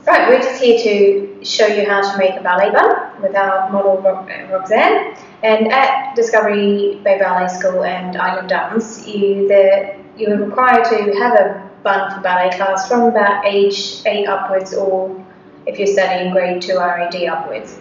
Right, we're just here to show you how to make a ballet bun with our model Roxane. And at Discovery Bay Ballet School and Island Dance, you're required to have a bun for ballet class from about age 8 upwards, or if you're studying grade 2 RAD upwards.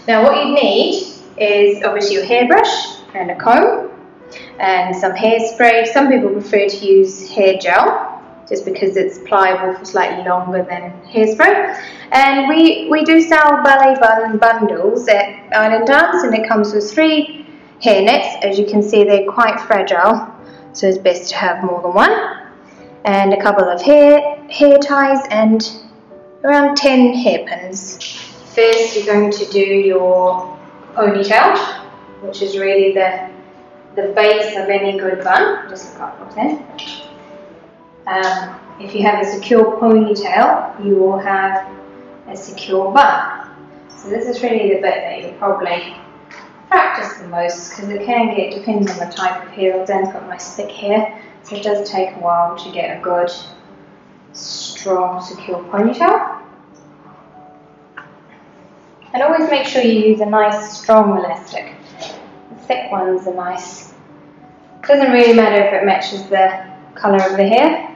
Now what you need is obviously your hairbrush and a comb and some hairspray. Some people prefer to use hair gel just because it's pliable for slightly longer than hairspray. And we do sell ballet bun bundles at Island Dance, and it comes with 3 hair nets. As you can see, they're quite fragile, so it's best to have more than one. And a couple of hair ties and around 10 hairpins. First, you're going to do your ponytail, which is really the base of any good bun. Just look up Roxane. If you have a secure ponytail, you will have a secure bun. So this is really the bit that you'll probably practice the most, because it can get, depends on the type of hair. Roxane's got nice thick hair, so it does take a while to get a good, strong, secure ponytail. And always make sure you use a nice, strong elastic. The thick ones are nice. It doesn't really matter if it matches the colour of the hair.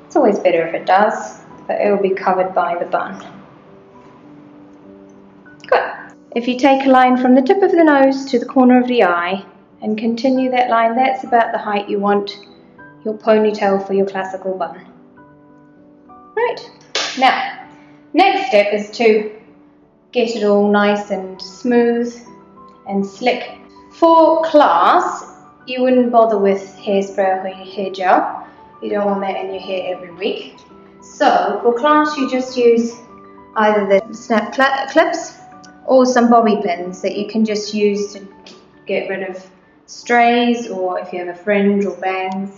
It's always better if it does, but it will be covered by the bun. Good. If you take a line from the tip of the nose to the corner of the eye and continue that line, that's about the height you want your ponytail for your classical bun. Right. Now, next step is to get it all nice and smooth and slick. For class, you wouldn't bother with hairspray or hair gel. You don't want that in your hair every week. So for class, you just use either the snap clips or some bobby pins that you can just use to get rid of strays, or if you have a fringe or bangs,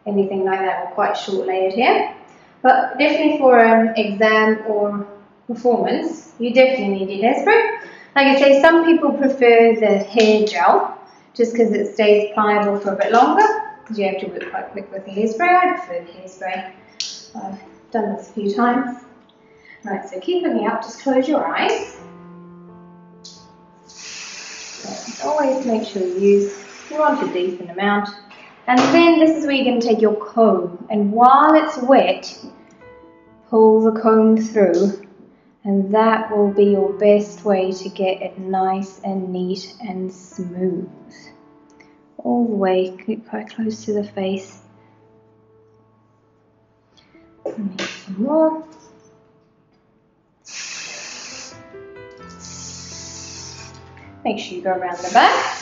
anything like that, or quite short layered hair. But definitely for an exam or performance, you definitely need your hairspray. Like I say, some people prefer the hair gel just because it stays pliable for a bit longer, because you have to work quite quick with the hairspray. I prefer the hairspray. I've done this a few times. Right, so keep looking up, just close your eyes. So always make sure you want a decent amount. And then this is where you're going to take your comb, and while it's wet, pull the comb through, and that will be your best way to get it nice and neat and smooth. All the way, get quite close to the face. Need some more. Make sure you go around the back.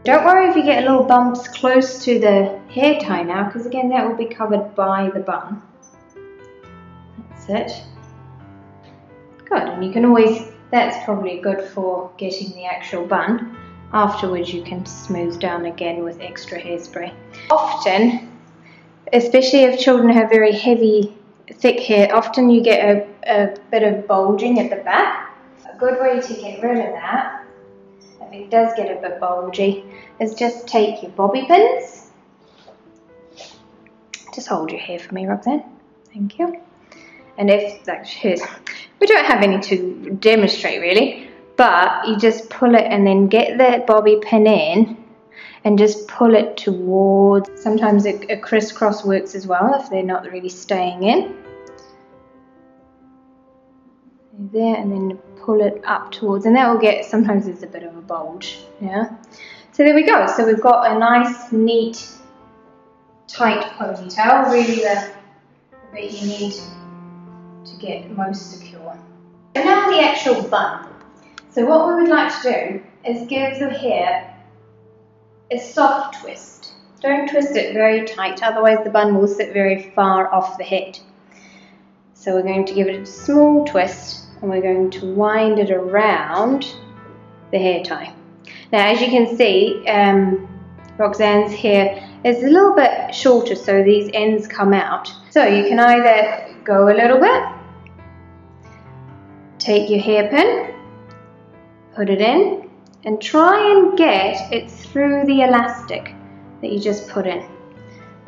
Don't worry if you get little bumps close to the hair tie now, because again that will be covered by the bun. That's it. Good, and you can always, that's probably good for getting the actual bun. Afterwards you can smooth down again with extra hairspray. Often, especially if children have very heavy, thick hair, often you get a bit of bulging at the back. A good way to get rid of that, if it does get a bit bulgy, is just take your bobby pins. Just hold your hair for me, Roxane. Thank you. And if, like, we don't have any to demonstrate really, but you just pull it and then get the bobby pin in and just pull it towards. Sometimes a crisscross works as well if they're not really staying in. There, and then pull it up towards, and that will get, sometimes there's a bit of a bulge, yeah. So there we go. So we've got a nice, neat, tight ponytail, really the bit you need to get most secure. And now the actual bun. So what we would like to do is give the hair a soft twist. Don't twist it very tight, otherwise the bun will sit very far off the head. So we're going to give it a small twist, and we're going to wind it around the hair tie. Now as you can see, Roxane's hair is a little bit shorter, so these ends come out. So you can either go a little bit, take your hairpin, put it in, and try and get it through the elastic that you just put in.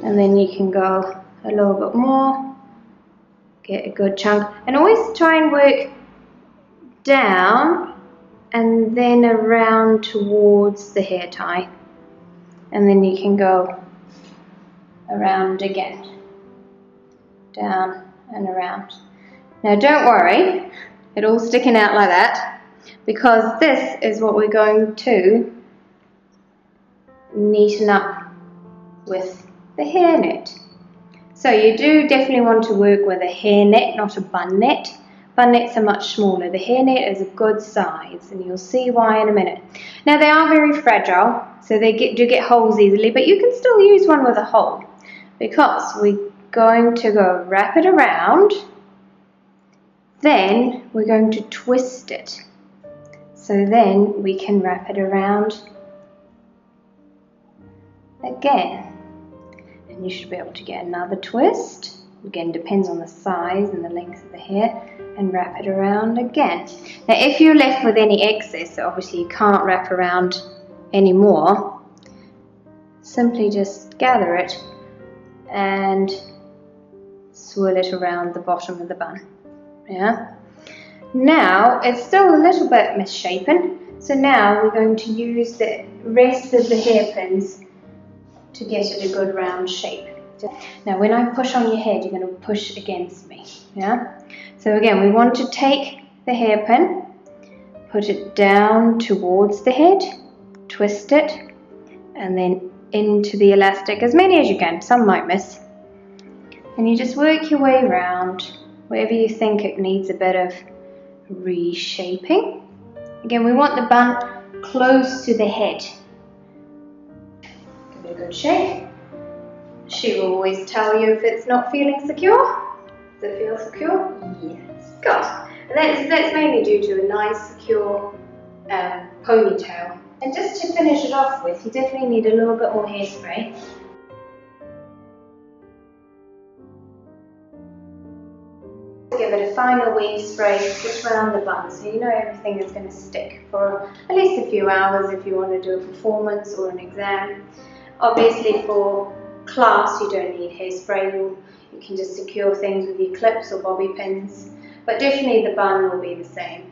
And then you can go a little bit more, get a good chunk, and always try and work down and then around towards the hair tie, and then you can go around again, down and around. Now don't worry, it all sticking out like that, because this is what we're going to neaten up with the hairnet. So you do definitely want to work with a hairnet, not a bun net. Bun nets are much smaller. The hairnet is a good size, and you'll see why in a minute. Now they are very fragile, so they do get holes easily, but you can still use one with a hole, because we're going to go wrap it around, then we're going to twist it. So then we can wrap it around again. And you should be able to get another twist. Again, depends on the size and the length of the hair, and wrap it around again. Now if you're left with any excess, so obviously you can't wrap around anymore, simply just gather it and swirl it around the bottom of the bun. Yeah. Now it's still a little bit misshapen, so now we're going to use the rest of the hairpins to get it a good round shape. Now when I push on your head, you're going to push against me. Yeah. So again, we want to take the hairpin, put it down towards the head, twist it, and then into the elastic, as many as you can. Some might miss. And you just work your way around wherever you think it needs a bit of reshaping. Again, we want the bun close to the head. Give it a good shake. She will always tell you if it's not feeling secure. Does it feel secure? Yes. Good. And that's mainly due to a nice, secure ponytail. And just to finish it off with, you definitely need a little bit more hairspray. Give it a final wave spray just around the bun, so you know everything is going to stick for at least a few hours if you want to do a performance or an exam. Obviously for class you don't need hairspray, you can just secure things with your clips or bobby pins, but definitely the bun will be the same.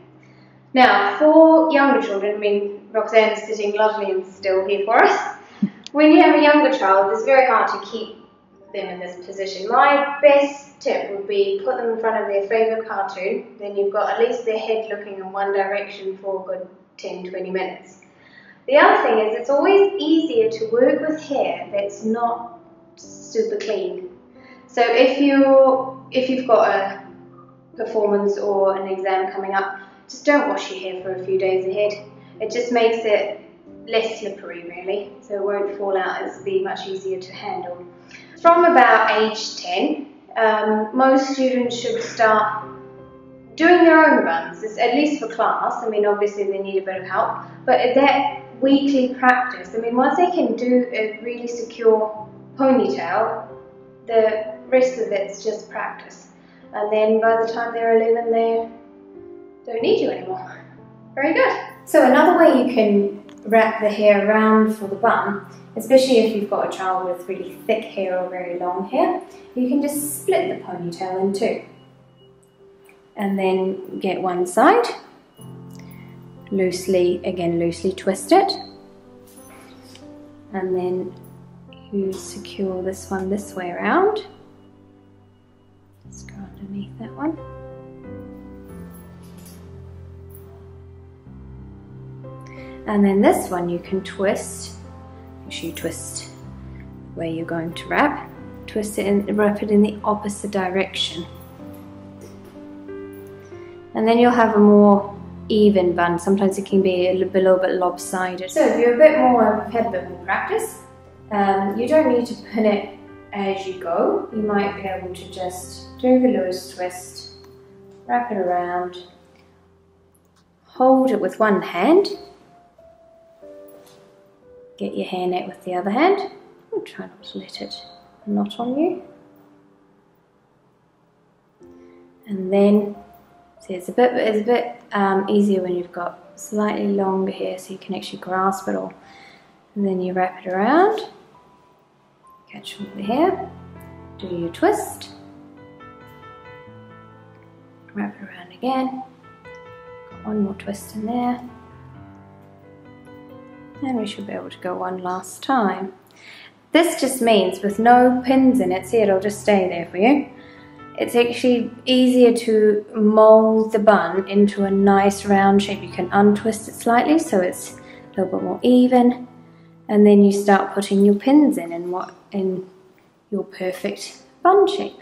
Now for younger children, I mean Roxane is sitting lovely and still here for us. When you have a younger child, it's very hard to keep them in this position. My best tip would be put them in front of their favourite cartoon, then you've got at least their head looking in one direction for a good 10-20 minutes. The other thing is it's always easier to work with hair that's not super clean. So if you've got a performance or an exam coming up, just don't wash your hair for a few days ahead. It just makes it less slippery really, so it won't fall out, it'll be much easier to handle. From about age 10, most students should start doing their own buns, at least for class. I mean, obviously they need a bit of help, but that weekly practice, I mean, once they can do a really secure ponytail, the rest of it's just practice. And then by the time they're 11, they don't need you anymore. Very good. So another way you can wrap the hair around for the bun, especially if you've got a child with really thick hair or very long hair, you can just split the ponytail in two. And then get one side, loosely twist it, and then you secure this one this way around. Just go underneath that one. And then this one you can twist. Make sure you twist where you're going to wrap. Twist it and wrap it in the opposite direction. And then you'll have a more even bun. Sometimes it can be a little bit lopsided. So if you're had a bit more practice, you don't need to pin it as you go. You might be able to just do the loose twist, wrap it around, hold it with one hand, get your hairnet with the other hand. Oh, try not to let it knot on you. And then, see, it's a bit easier when you've got slightly longer hair, so you can actually grasp it all. And then you wrap it around, catch all the hair, Do your twist. Wrap it around again. Got one more twist in there. And we should be able to go one last time. This just means with no pins in it, see, it'll just stay there for you. It's actually easier to mold the bun into a nice round shape. You can untwist it slightly so it's a little bit more even, and then you start putting your pins in your perfect bun shape.